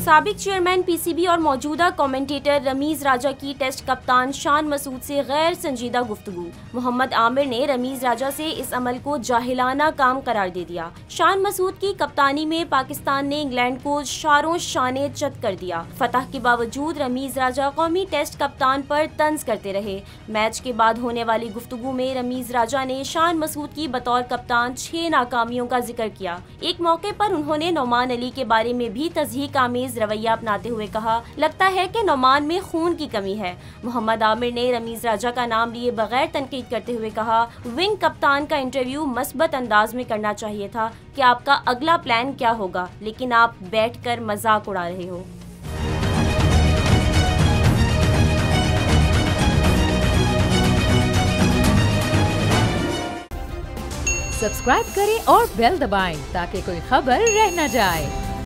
साबिक chairman PCB और मौजूदा कमेंटेटर रमीज राजा की टेस्ट कप्तान शान मसूद से गैर संजीदा गुफ्तगू। मोहम्मद आमिर ने रमीज राजा से इस अमल को जाहिलाना काम करार दे दिया। शान मसूद की कप्तानी में पाकिस्तान ने इंग्लैंड को शारों शाने चत कर दिया। फतह के बावजूद रमीज राजा कौमी टेस्ट कप्तान पर तंज करते रहे। मैच के बाद होने वाली गुफ्तगू में रमीज राजा ने शान मसूद की बतौर कप्तान 6 नाकामियों का जिक्र किया। एक मौके पर उन्होंने नौमान अली के बारे में भी तज़हीक आमेज रवैया अपनाते हुए कहा, लगता है कि नौमान में खून की कमी है। मोहम्मद आमिर ने रमीज राजा का नाम लिए बगैर तनकीद करते हुए कहा, विंग कप्तान का इंटरव्यू मस्बत अंदाज में करना चाहिए था कि आपका अगला प्लान क्या होगा, लेकिन आप बैठकर मजाक उड़ा रहे हो। सब्सक्राइब करें और बेल दबाएं ताकि कोई खबर रह न जाए।